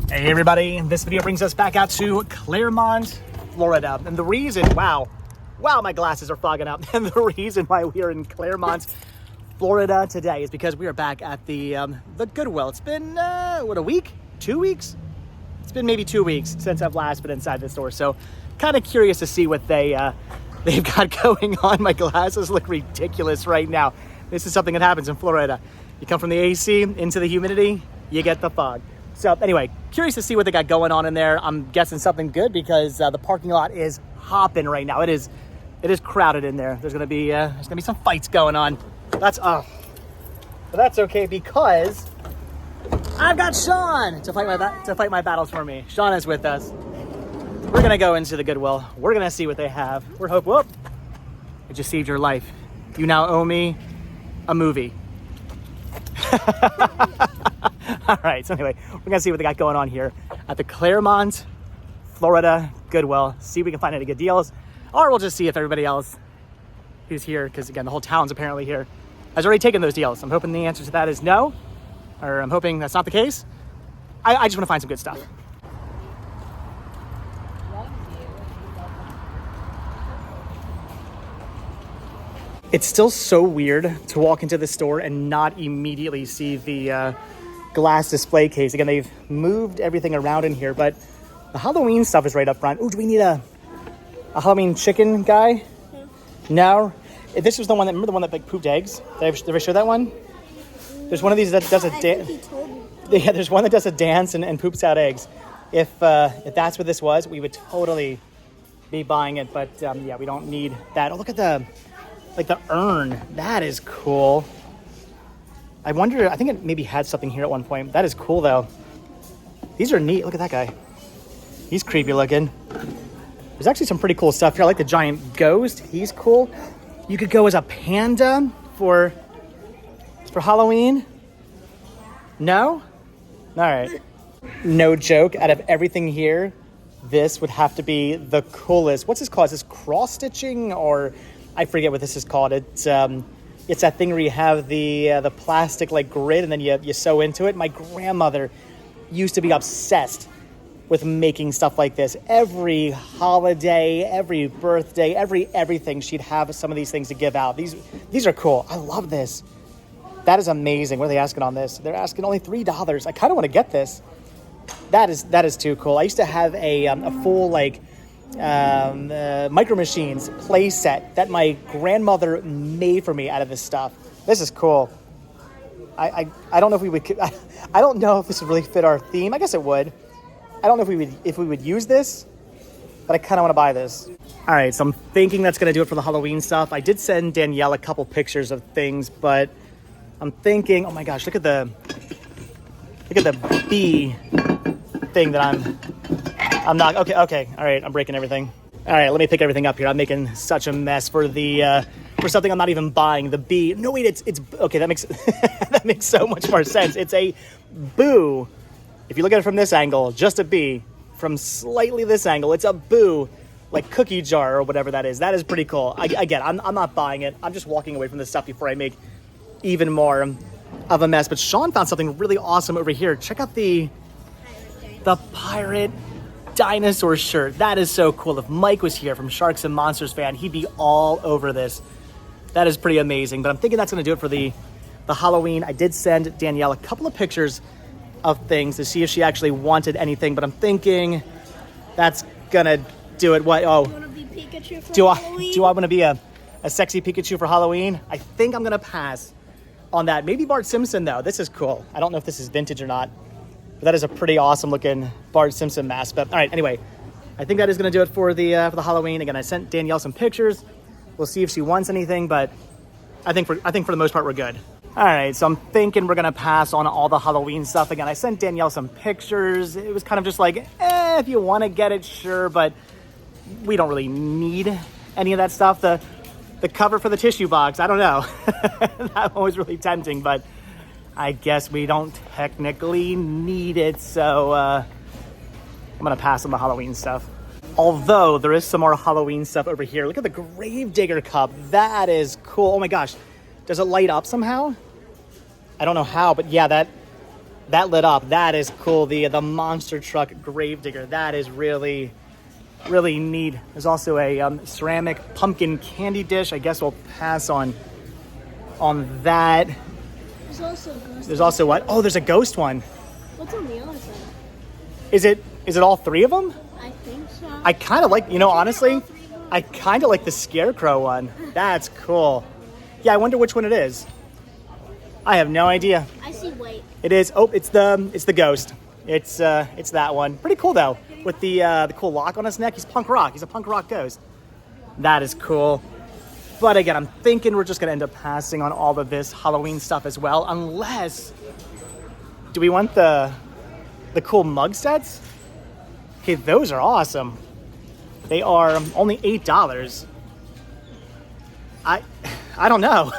Hey everybody, this video brings us back out to Claremont, Florida. And the reason, wow, my glasses are fogging up. And the reason why we are in Claremont, Florida today is because we are back at the Goodwill. It's been, what, a week? 2 weeks? It's been maybe 2 weeks since I've last been inside the store. So kind of curious to see what they've got going on. My glasses look ridiculous right now. This is something that happens in Florida. You come from the AC into the humidity, you get the fog. So anyway, curious to see what they got going on in there. I'm guessing something good because the parking lot is hopping right now. It is crowded in there. There's gonna be some fights going on. But that's okay because I've got Shawn to fight my battles for me. Shawn is with us. We're gonna go into the Goodwill. We're gonna see what they have. Whoop! I just saved your life. You now owe me a movie. All right, so anyway, we're gonna see what they got going on here at the Claremont, Florida Goodwill. See if we can find any good deals, or we'll just see if everybody else who's here, because again, the whole town's apparently here, has already taken those deals. I'm hoping the answer to that is no, or I'm hoping that's not the case. I just wanna find some good stuff. It's still so weird to walk into the store and not immediately see the glass display case. Again, they've moved everything around in here, but the Halloween stuff is right up front. Ooh, do we need a Halloween chicken guy? No? If this was the one that, remember the one that like pooped eggs? Did I show that one? There's one of these that does a dance. Yeah, there's one that does a dance and poops out eggs. If that's what this was, we would totally be buying it, but yeah, we don't need that. Oh, look at the urn. That is cool. I wonder, I think it maybe had something here at one point. That is cool though. These are neat. Look at that guy. He's creepy looking. There's actually some pretty cool stuff here. I like the giant ghost. He's cool. You could go as a panda for Halloween. No? All right. No joke. Out of everything here, this would have to be the coolest. What's this called? Is this cross stitching, or I forget what this is called. It's that thing where you have the plastic like grid and then you sew into it. My grandmother used to be obsessed with making stuff like this. Every holiday, every birthday, everything, she'd have some of these things to give out. These are cool. I love this. That is amazing. What are they asking on this? They're asking only $3. I kind of want to get this. That is too cool. I used to have a full like Micro Machines play set that my grandmother made for me out of this stuff. This is cool. I don't know if we would. I don't know if this would really fit our theme. I guess it would. I don't know if we would use this, but I kind of want to buy this. All right, so I'm thinking that's gonna do it for the Halloween stuff. I did send Danielle a couple pictures of things, but I'm thinking, oh my gosh, look at the bee thing that I'm not, okay, all right, I'm breaking everything. All right, let me pick everything up here. I'm making such a mess for something I'm not even buying. The bee, no wait, it's okay, that makes, that makes so much more sense. It's a boo. If you look at it from this angle, just a bee. From slightly this angle, it's a boo, like cookie jar or whatever that is. That is pretty cool. Again, I'm not buying it. I'm just walking away from this stuff before I make even more of a mess. But Shawn found something really awesome over here. Check out the pirate dinosaur shirt. That is so cool. If Mike was here from Sharks and Monsters fan, he'd be all over this. That is pretty amazing. But I'm thinking that's going to do it for the Halloween. I did send Danielle a couple of pictures of things to see if she actually wanted anything, but I'm thinking that's going to do it. What? Oh, you want to be Pikachu for do Halloween? I want to be a sexy Pikachu for Halloween? I think I'm going to pass on that. Maybe Bart Simpson though. This is cool. I don't know if this is vintage or not. But that is a pretty awesome looking Bart Simpson mask. But all right, anyway, I think that is going to do it for the Halloween. Again, I sent Danielle some pictures. We'll see if she wants anything, but I think for the most part we're good. All right, so I'm thinking we're going to pass on all the Halloween stuff. Again, I sent Danielle some pictures. It was kind of just like, if you want to get it, sure, but we don't really need any of that stuff. The cover for the tissue box, I don't know. That one was really tempting, but I guess we don't technically need it, so I'm gonna pass on the Halloween stuff. Although there is some more Halloween stuff over here. Look at the Gravedigger cup. That is cool. Oh my gosh. Does it light up somehow? I don't know how, but yeah, That lit up. That is cool. The monster truck Gravedigger. That is really, really neat. There's also a ceramic pumpkin candy dish. I guess we'll pass on that. There's also a ghost. There's also what? Oh, there's a ghost one. What's on the other side? Is it all three of them? I think so. I kind of like, honestly, I kind of like the scarecrow one. That's cool. Yeah, I wonder which one it is. I have no idea. I see white. It is. Oh, it's the ghost. It's that one. Pretty cool though, with the cool lock on his neck. He's punk rock. He's a punk rock ghost. That is cool. But again, I'm thinking we're just gonna end up passing on all of this Halloween stuff as well, unless. Do we want the cool mug sets? Okay, those are awesome. They are only $8. I don't know.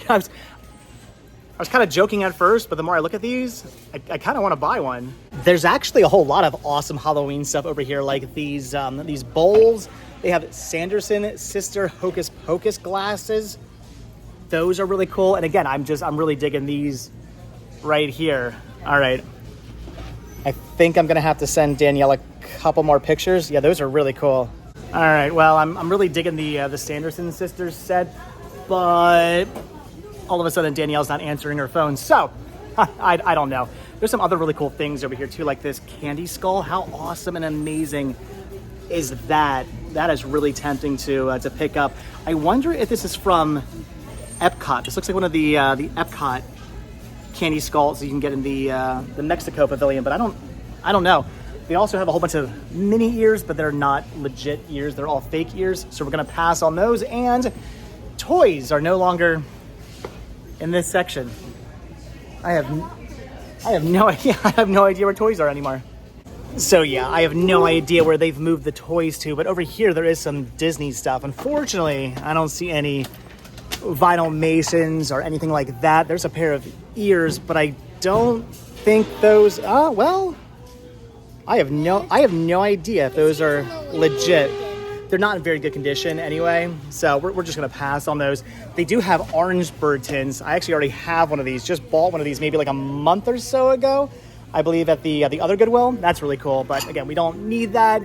I was kind of joking at first, but the more I look at these, I kind of want to buy one. There's actually a whole lot of awesome Halloween stuff over here, like these bowls. They have Sanderson Sister Hocus Pocus glasses. Those are really cool. And again, I'm really digging these right here. All right. I think I'm gonna have to send Danielle a couple more pictures. Yeah, those are really cool. All right, well, I'm really digging the Sanderson sisters set, but all of a sudden Danielle's not answering her phone, so I don't know. There's some other really cool things over here too, like this candy skull. How awesome and amazing is that? That is really tempting to pick up. I wonder if this is from Epcot. This looks like one of the Epcot candy skulls you can get in the Mexico pavilion, but I don't know. They also have a whole bunch of mini ears, but they're not legit ears. They're all fake ears, so we're gonna pass on those. And toys are no longer in this section. I have no idea. I have no idea where toys are anymore. So yeah, I have no idea where they've moved the toys to, but over here there is some Disney stuff. Unfortunately, I don't see any vinyl masons or anything like that. There's a pair of ears, but I don't think those, well, I have no idea if those are legit. They're not in very good condition anyway, so we're just gonna pass on those. They do have orange bird tins. I actually already have one of these. Just bought one of these maybe like a month or so ago, I believe, at the other Goodwill. That's really cool, but again, we don't need that.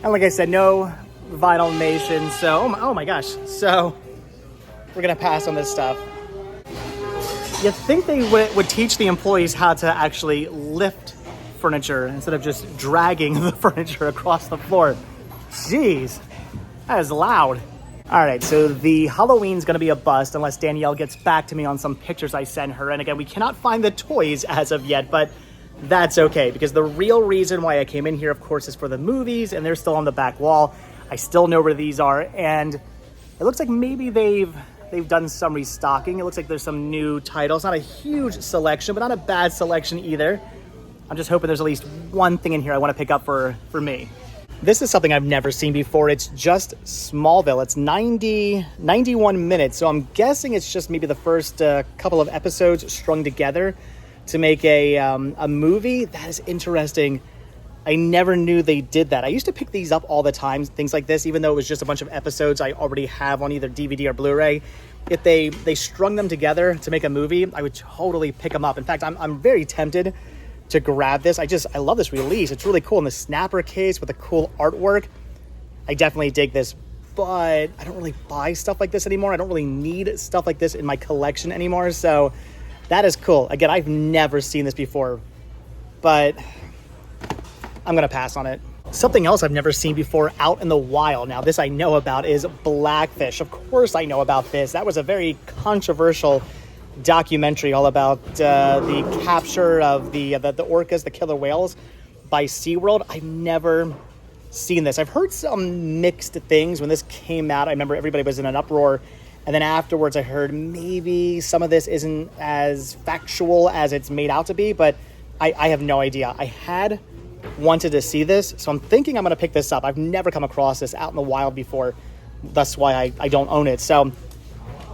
And like I said, no vinyl masons. So oh my gosh, so we're gonna pass on this stuff. You'd think they would teach the employees how to actually lift furniture instead of just dragging the furniture across the floor. Jeez, that is loud. All right, so the Halloween's gonna be a bust unless Danielle gets back to me on some pictures I sent her. And again, we cannot find the toys as of yet, but that's okay, because the real reason why I came in here, of course, is for the movies, and they're still on the back wall. I still know where these are, and it looks like maybe they've done some restocking. It looks like there's some new titles. Not a huge selection, but not a bad selection either. I'm just hoping there's at least one thing in here I want to pick up for me. This is something I've never seen before. It's just Smallville. It's 91 minutes, so I'm guessing it's just maybe the first couple of episodes strung together to make a movie. That is interesting. I never knew they did that. I used to pick these up all the time, things like this, even though it was just a bunch of episodes I already have on either DVD or Blu-ray. If they strung them together to make a movie, I would totally pick them up. In fact, I'm very tempted to grab this. I love this release. It's really cool in the snapper case with the cool artwork. I definitely dig this, but I don't really buy stuff like this anymore. I don't really need stuff like this in my collection anymore, so that is cool. Again, I've never seen this before, but I'm gonna pass on it. Something else I've never seen before out in the wild. Now, this I know about is Blackfish. Of course I know about this. That was a very controversial documentary all about the capture of the orcas, the killer whales, by SeaWorld. I've never seen this. I've heard some mixed things when this came out. I remember everybody was in an uproar, and then afterwards I heard maybe some of this isn't as factual as it's made out to be, but I have no idea. I had wanted to see this, so I'm thinking I'm going to pick this up. I've never come across this out in the wild before. That's why I don't own it. So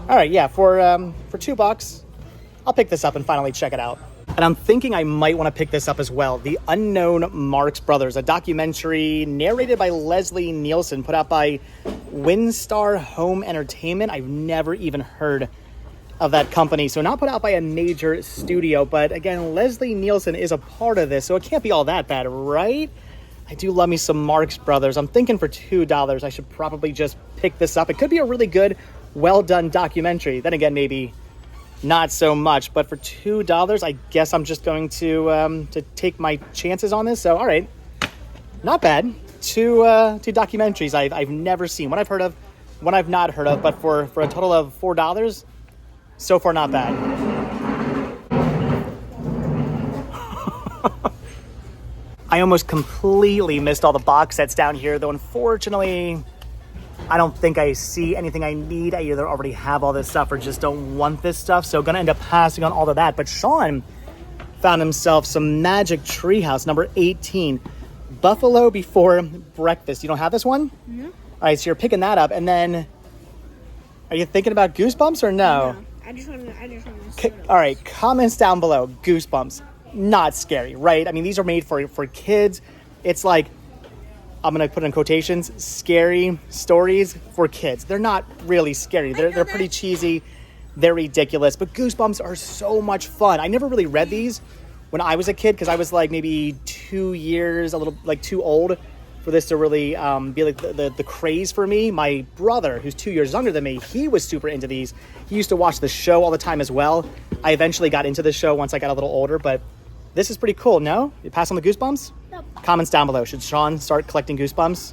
all right, yeah, for $2, I'll pick this up and finally check it out. And I'm thinking I might want to pick this up as well. The Unknown Marx Brothers, a documentary narrated by Leslie Nielsen, put out by WinStar Home Entertainment. I've never even heard of that company. So not put out by a major studio, but again, Leslie Nielsen is a part of this, so it can't be all that bad, right? I do love me some Marx Brothers. I'm thinking for $2, I should probably just pick this up. It could be a really good, well-done documentary. Then again, maybe not so much, but for $2, I guess I'm just going to take my chances on this. So, all right, not bad. Two documentaries I've never seen. One I've heard of, one I've not heard of, but for a total of $4, so far not bad. I almost completely missed all the box sets down here, though unfortunately, I don't think I see anything I need. I either already have all this stuff or just don't want this stuff, so gonna end up passing on all of that. But Shawn found himself some Magic Treehouse, number 18. Buffalo Before Breakfast. You don't have this one? Mm-hmm. All right, so you're picking that up, and then are you thinking about Goosebumps or no? No, I just want to. All right, comments down below. Goosebumps. Not scary, right? I mean, these are made for kids. It's like, I'm going to put in quotations, scary stories for kids. They're not really scary. They're pretty cheesy. They're ridiculous. But Goosebumps are so much fun. I never really read these when I was a kid because I was like maybe 2 years, a little like too old for this to really be like the craze for me. My brother, who's 2 years younger than me, he was super into these. He used to watch the show all the time as well. I eventually got into the show once I got a little older, but this is pretty cool, no? You pass on the Goosebumps? Nope. Comments down below. Should Shawn start collecting Goosebumps?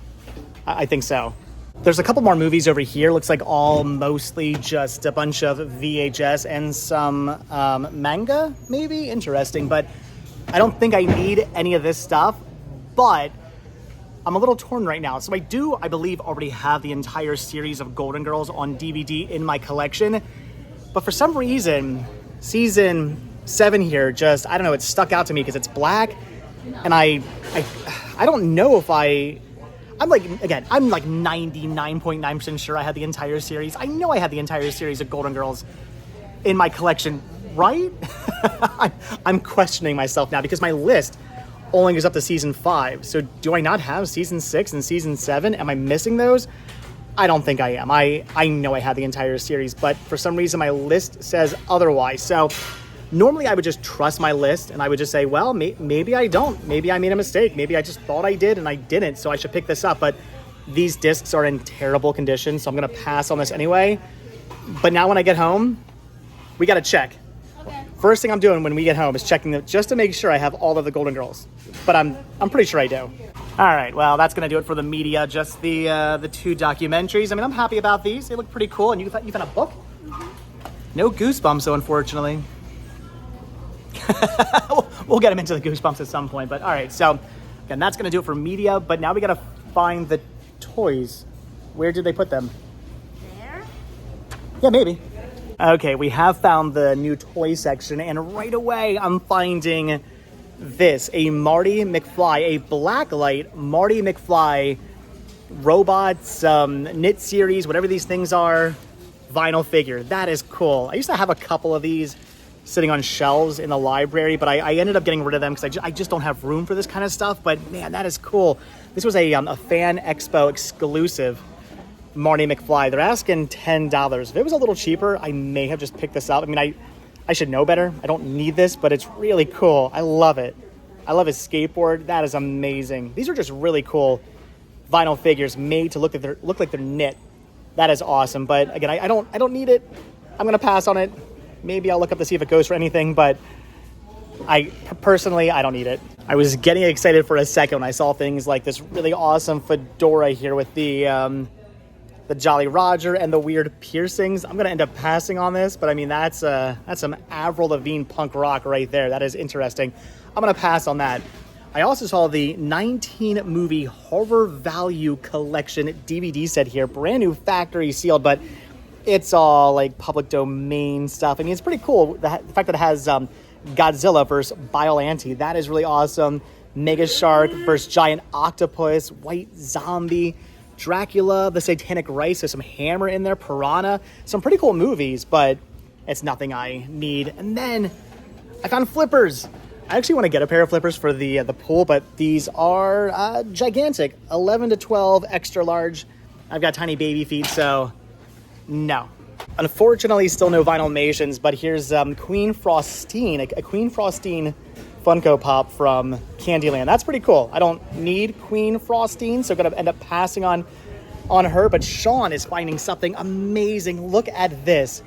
I think so. There's a couple more movies over here. Looks like all mostly just a bunch of VHS and some manga, maybe? Interesting, but I don't think I need any of this stuff, but I'm a little torn right now. So I believe, already have the entire series of Golden Girls on DVD in my collection, but for some reason, season 7 here just, I don't know, it stuck out to me because it's black, and I don't know if I'm like 99.9% sure I had the entire series. I know I had the entire series of Golden Girls in my collection, right? I'm questioning myself now because my list only goes up to season 5. So do I not have season 6 and season 7? Am I missing those? I don't think I am. I know I had the entire series, but for some reason my list says otherwise. So normally I would just trust my list and I would just say, well, maybe I don't. Maybe I made a mistake. Maybe I just thought I did and I didn't, so I should pick this up. But these discs are in terrible condition, so I'm going to pass on this anyway. But now when I get home, we got to check. Okay. First thing I'm doing when we get home is checking them just to make sure I have all of the Golden Girls. But I'm pretty sure I do. All right, well, that's going to do it for the media, just the 2 documentaries. I mean, I'm happy about these. They look pretty cool. And you found a book? Mm-hmm. No Goosebumps, though, unfortunately. We'll get them into the Goosebumps at some point, but all right, so again, that's gonna do it for media, but now we gotta find the toys. Where did they put them? There? Yeah, maybe. Okay, we have found the new toy section, and right away I'm finding this, a Marty McFly, a blacklight Marty McFly robots, knit series, whatever these things are, vinyl figure. That is cool. I used to have a couple of these sitting on shelves in the library, but I ended up getting rid of them because I just don't have room for this kind of stuff. But man, that is cool. This was a Fan Expo exclusive Marty McFly. They're asking $10. If it was a little cheaper, I may have just picked this up. I mean, I should know better. I don't need this, but it's really cool. I love it. I love his skateboard. That is amazing. These are just really cool vinyl figures made to look like they're knit. That is awesome. But again, I don't need it. I'm gonna pass on it. Maybe I'll look up to see if it goes for anything, but I don't need it. I was getting excited for a second when I saw things like this really awesome fedora here with the Jolly Roger and the weird piercings. I'm gonna end up passing on this, but I mean that's some Avril Lavigne punk rock right there. That is interesting. I'm gonna pass on that. I also saw the 19 movie horror value collection DVD set here, brand new factory sealed, but it's all like public domain stuff. I mean, it's pretty cool. The fact that it has Godzilla versus Biollante, that is really awesome. Mega Shark versus Giant Octopus, White Zombie, Dracula, The Satanic Rites. There's some Hammer in there, Piranha. Some pretty cool movies, but it's nothing I need. And then I found flippers. I actually want to get a pair of flippers for the pool, but these are gigantic, 11 to 12, extra large. I've got tiny baby feet, so no, Unfortunately, still no Vinylmations, but here's Queen Frostine, a Queen Frostine Funko Pop from Candyland. That's pretty cool. I don't need Queen Frostine, so I'm going to end up passing on her, but Shawn is finding something amazing. Look at this.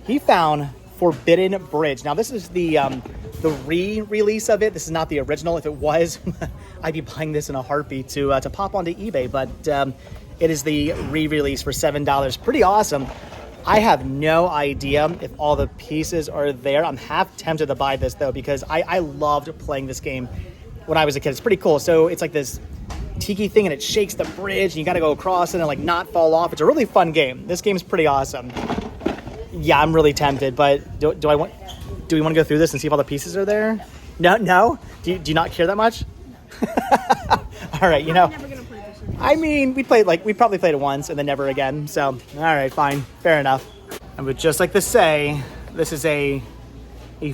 He found Forbidden Bridge. Now, this is the re-release of it. This is not the original. If it was, I'd be buying this in a heartbeat to pop onto eBay, but it is the re-release for $7. Pretty awesome. I have no idea if all the pieces are there. I'm half tempted to buy this, though, because I loved playing this game when I was a kid. It's pretty cool. So it's like this tiki thing, and it shakes the bridge, and you got to go across it and like not fall off. It's a really fun game. This game's pretty awesome. Yeah, I'm really tempted, but do we want to go through this and see if all the pieces are there? No? Do you not care that much? All right, I'm never gonna play this again. I mean, we probably played it once and then never again. So, all right, fine, fair enough. I would just like to say, this is a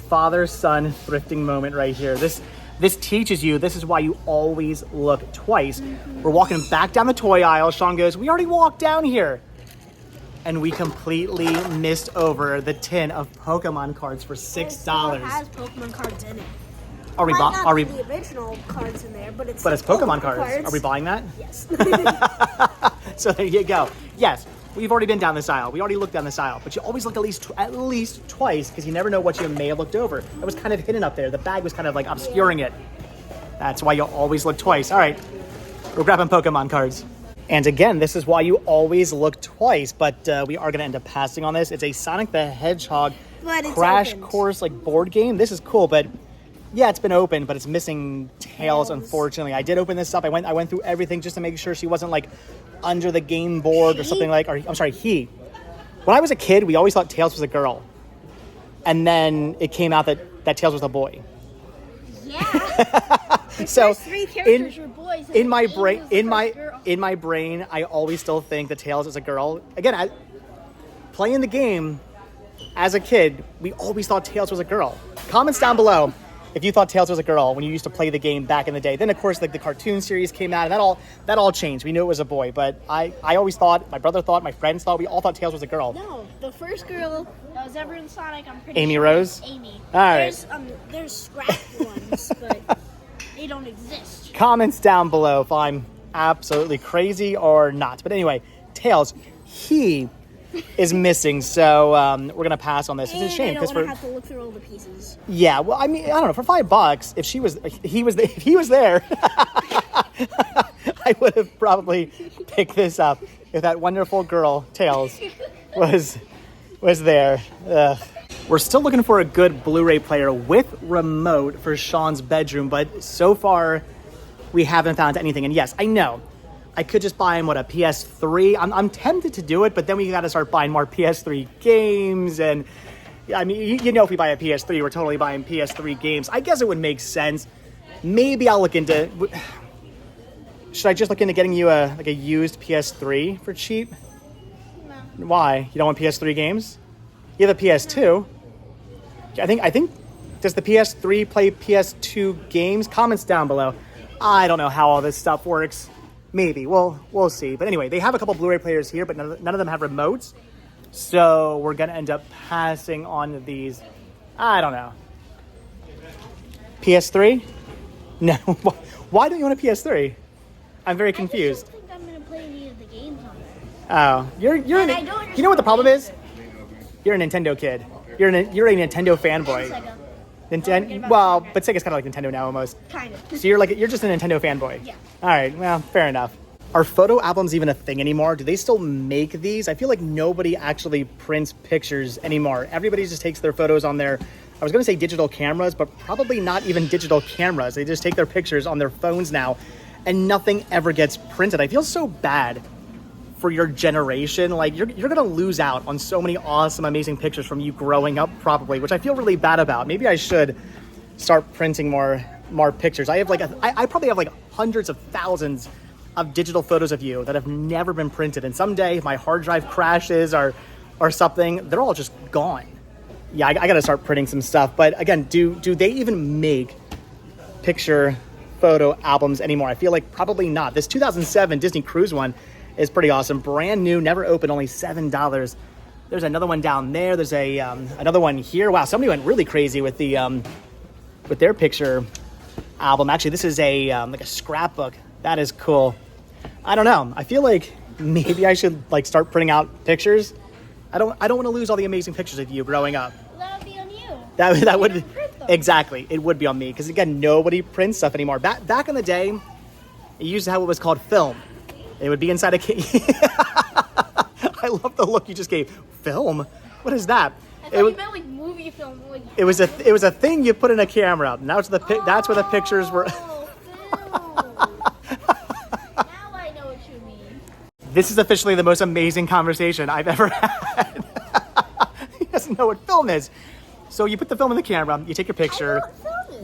father-son thrifting moment right here. This teaches you, this is why you always look twice. We're walking back down the toy aisle. Shawn goes, we already walked down here. And we completely missed over the tin of Pokemon cards for $6. It has Pokemon cards in it. Are we the original cards in there, but it's Pokemon cards. Are we buying that? Yes. So there you go. Yes, we've already been down this aisle. We already looked down this aisle, but you always look at least twice because you never know what you may have looked over. It was kind of hidden up there. The bag was kind of like obscuring it. That's why you always look twice. All right, we're grabbing Pokemon cards. And again, this is why you always look twice, but we are going to end up passing on this. It's a Sonic the Hedgehog Crash Course like board game. This is cool, but yeah, it's been opened, but it's missing Tails, unfortunately. I did open this up. I went through everything just to make sure she wasn't like under the game board or something like, or I'm sorry, he. When I was a kid, we always thought Tails was a girl. And then it came out that Tails was a boy. Yeah. So three characters were boys. In my brain, I always still think that Tails is a girl. Again, playing the game as a kid, we always thought Tails was a girl. Comments down below if you thought Tails was a girl when you used to play the game back in the day. Then of course, like the cartoon series came out, and that all changed. We knew it was a boy, but I always thought, my brother thought, my friends thought, we all thought Tails was a girl. No, the first girl that was ever in Sonic, I'm pretty Amy sure Rose? Amy. All right. There's scrapped ones, but they don't exist. Comments down below if I'm absolutely crazy or not. But anyway, Tails, he is missing, so we're gonna pass on this. It's a shame because we're have to look through all the pieces. Yeah, well, I mean, I don't know. For $5, if he was there, I would have probably picked this up if that wonderful girl Tails was there. Ugh. We're still looking for a good Blu-ray player with remote for Shawn's bedroom, but so far we haven't found anything. And yes, I know I could just buy him a PS3. I'm tempted to do it, but then we got to start buying more PS3 games. And I mean, if we buy a PS3, we're totally buying PS3 games. I guess it would make sense. Maybe I'll look into. Should I just look into getting you a used PS3 for cheap? No. Why? You don't want PS3 games? You have a PS2. I think. Does the PS3 play PS2 games? Comments down below. I don't know how all this stuff works. Maybe. We'll see. But anyway, they have a couple Blu-ray players here, but none of them have remotes. So we're going to end up passing on these. I don't know. PS3? No. Why don't you want a PS3? I'm very confused. I just don't think I'm going to play any of the games on there. Oh. You know what the problem is? You're a Nintendo kid. You're a Nintendo fanboy. Well, but Sega's kind of like Nintendo now almost. Kind of. So you're just a Nintendo fanboy. Yeah. All right. Well, fair enough. Are photo albums even a thing anymore? Do they still make these? I feel like nobody actually prints pictures anymore. Everybody just takes their photos on their, I was going to say digital cameras, but probably not even digital cameras. They just take their pictures on their phones now, and nothing ever gets printed. I feel so bad for your generation. Like you're going to lose out on so many awesome, amazing pictures from you growing up probably, which I feel really bad about. Maybe I should start printing more pictures. I probably have like hundreds of thousands of digital photos of you that have never been printed. And someday if my hard drive crashes or something, they're all just gone. Yeah, I got to start printing some stuff. But again, do they even make picture photo albums anymore? I feel like probably not. This 2007 Disney Cruise one is pretty awesome. Brand new, never opened, only $7. There's another one down there. There's a another one here. Wow, somebody went really crazy with the with their picture album. Actually, this is a like a scrapbook. That is cool. I don't know. I feel like maybe I should like start printing out pictures. I don't want to lose all the amazing pictures of you growing up. That would be on you. That would exactly. It would be on me because again, nobody prints stuff anymore. Back in the day, it used to have what was called film. It would be inside a case. I love the look you just gave. Film? What is that? I thought you meant like movie film. Like, it was a thing you put in a camera. Now it's that's where the pictures were. Film. Now I know what you mean. This is officially the most amazing conversation I've ever had. He doesn't know what film is. So you put the film in the camera, you take your picture.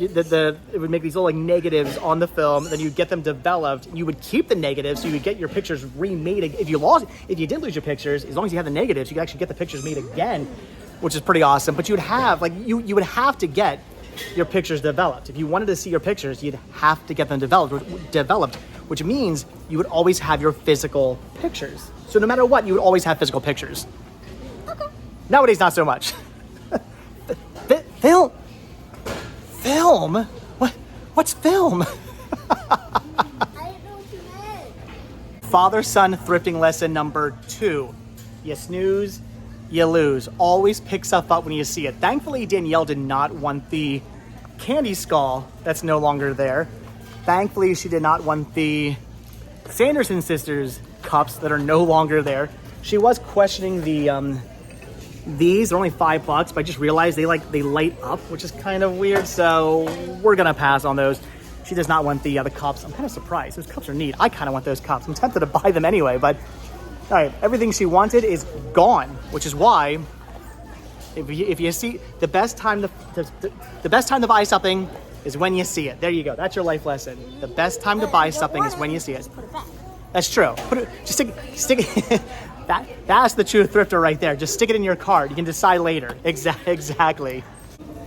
It would make these little like negatives on the film. Then you get them developed. You would keep the negatives, so you would get your pictures remade. If you did lose your pictures, as long as you had the negatives, you could actually get the pictures made again, which is pretty awesome. But you would have you would have to get your pictures developed. If you wanted to see your pictures, you'd have to get them developed, which means you would always have your physical pictures. So no matter what, you would always have physical pictures. Okay. Nowadays, not so much. Film? What's film? I didn't know what you meant. Father-son thrifting lesson number 2. You snooze, you lose. Always pick stuff up when you see it. Thankfully, Danielle did not want the candy skull that's no longer there. Thankfully, she did not want the Sanderson sisters cups that are no longer there. She was questioning the these are only $5, but I just realized they light up, which is kind of weird. So we're gonna pass on those. She does not want the cups. I'm kind of surprised. Those cups are neat. I kind of want those cups. I'm tempted to buy them anyway, but all right, everything she wanted is gone, which is why if you see the best time to buy something is when you see it. There you go. That's your life lesson. The best time to buy something is when you see it. Just put it back. That's true. Just stick it. That's the true thrifter right there. Just stick it in your cart. You can decide later. Exactly.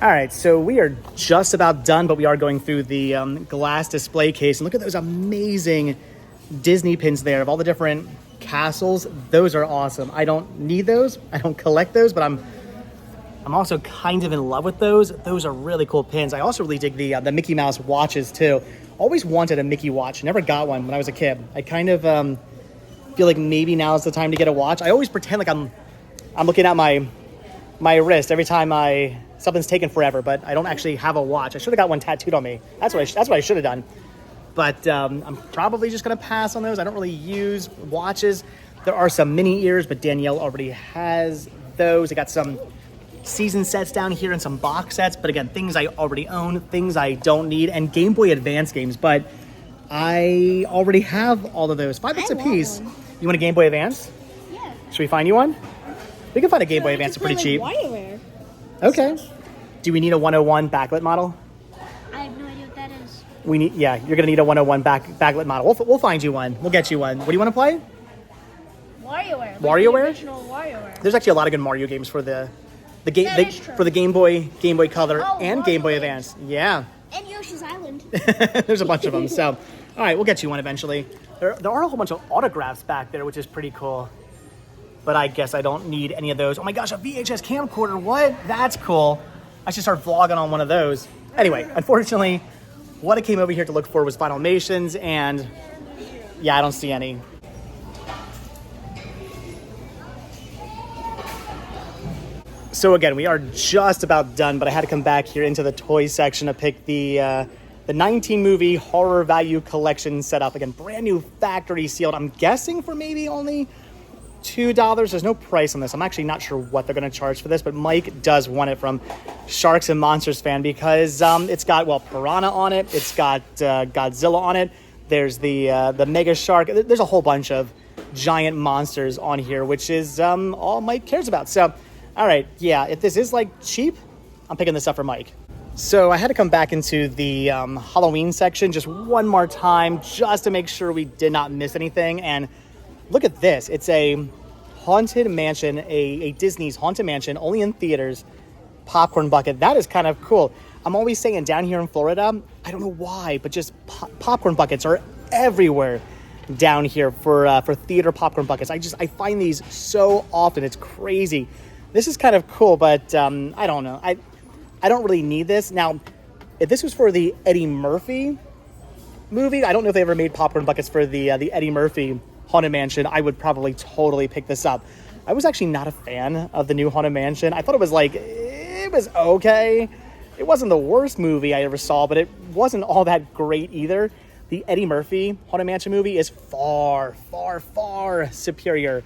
All right, so we are just about done, but we are going through the glass display case. And look at those amazing Disney pins there of all the different castles. Those are awesome. I don't need those. I don't collect those, but I'm also kind of in love with those. Those are really cool pins. I also really dig the Mickey Mouse watches too. Always wanted a Mickey watch. Never got one when I was a kid. I kind of feel like maybe now is the time to get a watch. I always pretend like I'm looking at my wrist every time something's taken forever, but I don't actually have a watch. I should have got one tattooed on me. That's what I should have done. But I'm probably just gonna pass on those. I don't really use watches. There are some mini ears, but Danielle already has those. I got some season sets down here and some box sets, but again, things I already own, things I don't need, and Game Boy Advance games, but I already have all of those. $5 a piece. You want a Game Boy Advance? Yeah. Should we find you one? We can find a Game Boy Advance. They're pretty cheap. WarioWare. Okay. Do we need a 101 backlit model? I have no idea what that is. You're gonna need a 101 backlit model. We'll find you one. We'll get you one. What do you want to play? WarioWare. WarioWare? The original WarioWare. There's actually a lot of good Mario games for the Game Boy Color and Game Boy Advance. Yeah. And Yoshi's Island. There's a bunch of them. So, all right, we'll get you one eventually. There are a whole bunch of autographs back there, which is pretty cool. But I guess I don't need any of those. Oh my gosh, a VHS camcorder. What? That's cool. I should start vlogging on one of those. Anyway, unfortunately, what I came over here to look for was Finalmations, and yeah, I don't see any. So again, we are just about done, but I had to come back here into the toy section to pick the 19 movie horror value collection set up. Again, brand new factory sealed. I'm guessing for maybe only $2. There's no price on this. I'm actually not sure what they're going to charge for this, but Mike does want it from Sharks and Monsters fan because it's got, Piranha on it. It's got Godzilla on it. There's the Mega Shark. There's a whole bunch of giant monsters on here, which is all Mike cares about. So, all right, yeah, if this is cheap, I'm picking this up for Mike. So I had to come back into the Halloween section just one more time just to make sure we did not miss anything. And look at this. It's a Haunted Mansion, a Disney's Haunted Mansion, only in theaters, popcorn bucket. That is kind of cool. I'm always saying down here in Florida, I don't know why, but just popcorn buckets are everywhere. down here for theater popcorn buckets. I find these so often. It's crazy. This is kind of cool, but I don't know. I don't really need this. Now, if this was for the Eddie Murphy movie, I don't know if they ever made popcorn buckets for the Eddie Murphy Haunted Mansion. I would probably totally pick this up. I was actually not a fan of the new Haunted Mansion. I thought it was okay. It wasn't the worst movie I ever saw, but it wasn't all that great either. The Eddie Murphy Haunted Mansion movie is far, far, far superior,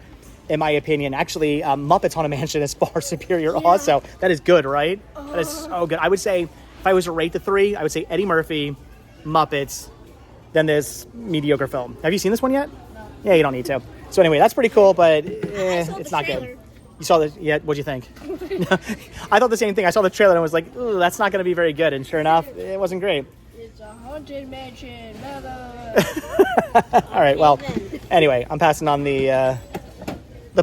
in my opinion. Actually, Muppets Haunted Mansion is far superior also. That is good, right? That is so good. I would say, if I was to rate the three, I would say Eddie Murphy, Muppets, then this mediocre film. Have you seen this one yet? No. Yeah, you don't need to. So anyway, that's pretty cool, but it's not good. You saw the, yeah, what'd you think? I thought the same thing. I saw the trailer and was like, ooh, that's not going to be very good. And sure enough, it wasn't great. It's a haunted mansion. Blah, blah, blah. All right, well, anyway, I'm passing on the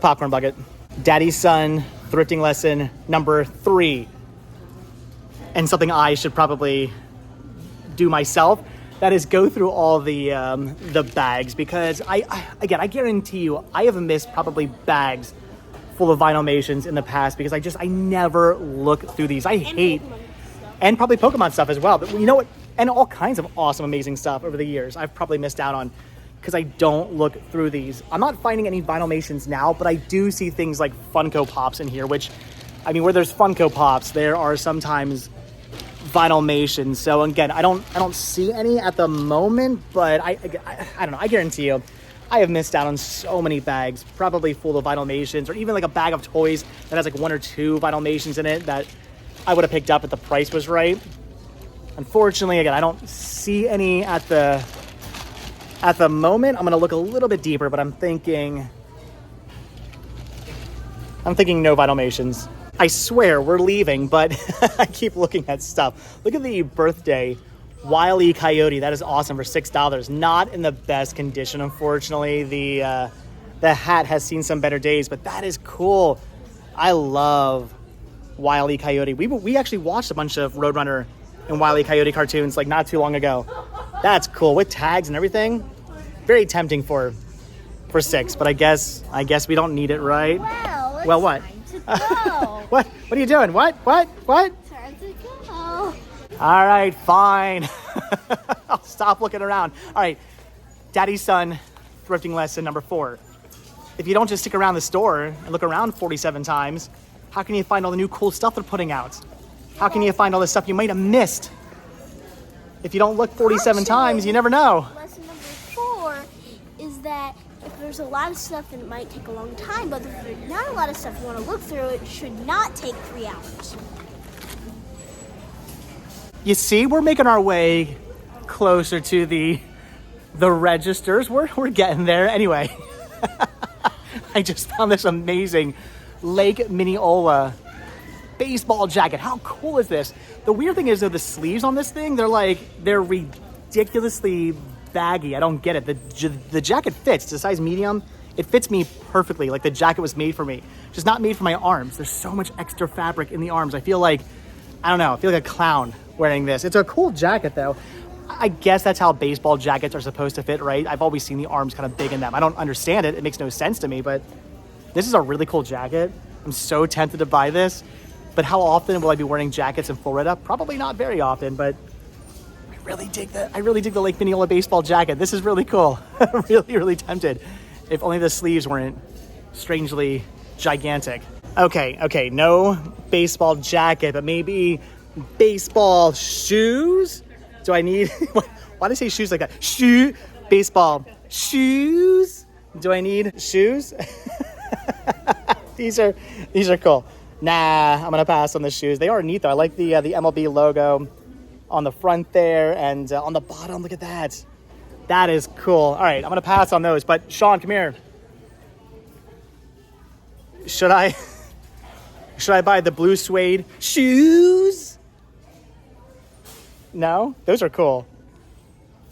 popcorn bucket. Daddy's Son, thrifting lesson number 3. And something I should probably do myself. That is go through all the bags, because I guarantee you I have missed probably bags full of Vinylmations in the past because I never look through these. I hate, and probably Pokemon stuff as well. But you know what? And all kinds of awesome, amazing stuff over the years I've probably missed out on because I don't look through these. I'm not finding any Vinylmations now, but I do see things like Funko Pops in here, which, I mean, where there's Funko Pops, there are sometimes Vinylmations. So again, I don't see any at the moment, but I don't know. I guarantee you, I have missed out on so many bags, probably full of Vinylmations, or even like a bag of toys that has like 1 or 2 Vinylmations in it that I would have picked up if the price was right. Unfortunately, again, I don't see any at the moment. I'm gonna look a little bit deeper, but I'm thinking no Vinylmations. I swear we're leaving, but I keep looking at stuff. Look at the birthday Wile E. Coyote. That is awesome for $6. Not in the best condition, unfortunately. The hat has seen some better days, but that is cool. I love Wile E. Coyote. We actually watched a bunch of Roadrunner and Wile E. Coyote cartoons like not too long ago. That's cool with tags and everything. Very tempting for $6, but I guess we don't need it, right? Well, what? What are you doing? What? Time to go. All right, fine. I'll stop looking around. All right, Daddy's Son, thrifting lesson number 4. If you don't just stick around the store and look around 47 times, how can you find all the new cool stuff they're putting out? How can you find all the stuff you might have missed? If you don't look 47 times, you never know. Lesson number 4 is that if there's a lot of stuff, then it might take a long time, but if there's not a lot of stuff you want to look through, it should not take 3 hours. You see, we're making our way closer to the registers. We're getting there. Anyway, I just found this amazing Lake Minneola baseball jacket. How cool is this? The weird thing is, though, the sleeves on this thing, they're ridiculously baggy. I don't get it. The jacket fits. It's a size medium. It fits me perfectly. Like the jacket was made for me. Just not made for my arms. There's so much extra fabric in the arms. I feel like a clown wearing this. It's a cool jacket, though. I guess that's how baseball jackets are supposed to fit, right? I've always seen the arms kind of big in them. I don't understand it. It makes no sense to me, but this is a really cool jacket. I'm so tempted to buy this. But how often will I be wearing jackets in Florida? Probably not very often, but I really dig the Lake Minneola baseball jacket. This is really cool. I'm really, really tempted. If only the sleeves weren't strangely gigantic. Okay, no baseball jacket, but maybe baseball shoes? Do I need, why do I say shoes like that? Baseball shoes? Do I need shoes? These are cool. Nah, I'm gonna pass on the shoes. They are neat though. I like the MLB logo on the front there, and on the bottom, look at that. That is cool. All right, I'm gonna pass on those. But Shawn, come here. Should I buy the blue suede shoes? No, those are cool.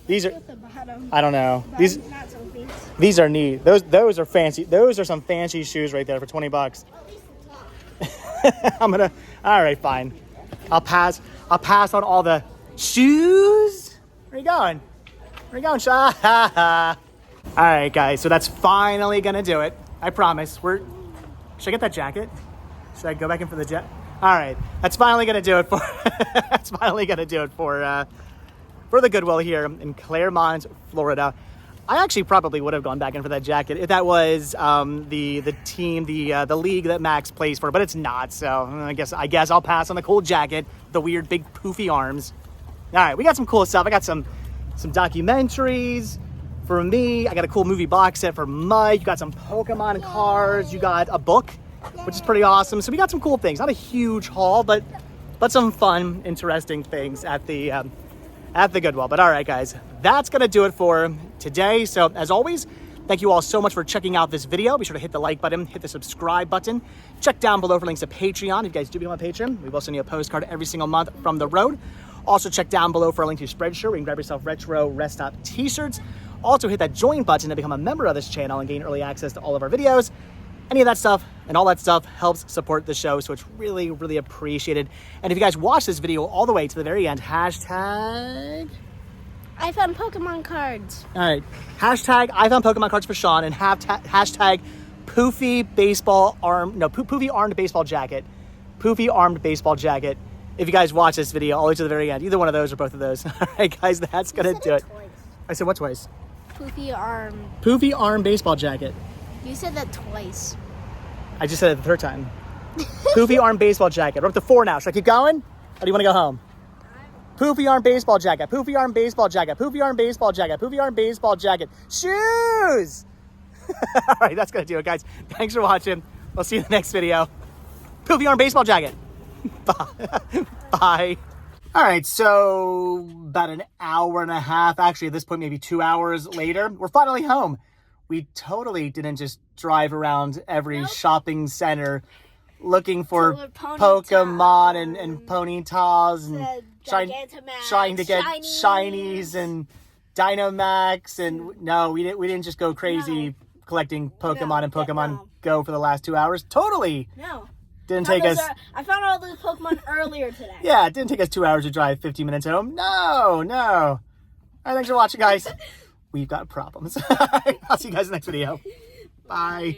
These are. I don't know. These are neat. Those are fancy. Those are some fancy shoes right there for $20. All right, fine. I'll pass on all the shoes. Where are you going, Shawn? All right, guys, so that's finally gonna do it. I promise. Should I get that jacket? Should I go back in for the jacket? All right, that's finally gonna do it for. That's finally gonna do it for the Goodwill here in Claremont, Florida. I actually probably would have gone back in for that jacket if that was the team, the league that Max plays for, but it's not. So I guess I'll pass on the cool jacket, the weird big poofy arms. All right, we got some cool stuff. I got some documentaries for me. I got a cool movie box set for Mike. You got some Pokemon cards. You got a book, which is pretty awesome. So we got some cool things. Not a huge haul, but some fun, interesting things at the Goodwill. But all right, guys, that's gonna do it for today. So as always, thank you all so much for checking out this video. Be sure to hit the like button, hit the subscribe button. Check down below for links to Patreon. If you guys do become a patron, we will send you a postcard every single month from the road. Also check down below for a link to Spreadshirt where you can grab yourself retro rest stop t-shirts. Also hit that join button to become a member of this channel and gain early access to all of our videos. Any of that stuff and all that stuff helps support the show, so it's really, really appreciated. And if you guys watch this video all the way to the very end, hashtag... I found Pokemon cards. All right, hashtag I found Pokemon cards for Shawn and hashtag poofy armed baseball jacket. Poofy armed baseball jacket. If you guys watch this video all the way to the very end, either one of those or both of those. All right, guys, that's gonna do it. Twice. I said what twice? Poofy arm. Poofy armed baseball jacket. You said that twice. I just said it the third time. Poofy armed baseball jacket. We're up to 4 now. Should I keep going? Or do you want to go home? Poofy armed baseball jacket. Poofy armed baseball jacket. Poofy armed baseball jacket. Poofy armed baseball jacket. Shoes! All right, that's going to do it, guys. Thanks for watching. We'll see you in the next video. Poofy armed baseball jacket. Bye. Bye. All right, so about an hour and a half, actually at this point, maybe 2 hours later, we're finally home. We totally didn't just drive around every shopping center looking for Pokemon and Ponytas and trying to get shinies and Dynamax, and no, we didn't just go crazy collecting Pokemon and Pokemon Go for the last 2 hours. Totally. No. Didn't take us. I found all those Pokemon earlier today. Yeah, it didn't take us 2 hours to drive 15 minutes home. No. All right, thanks for watching, guys. We've got problems. I'll see you guys in the next video. Bye.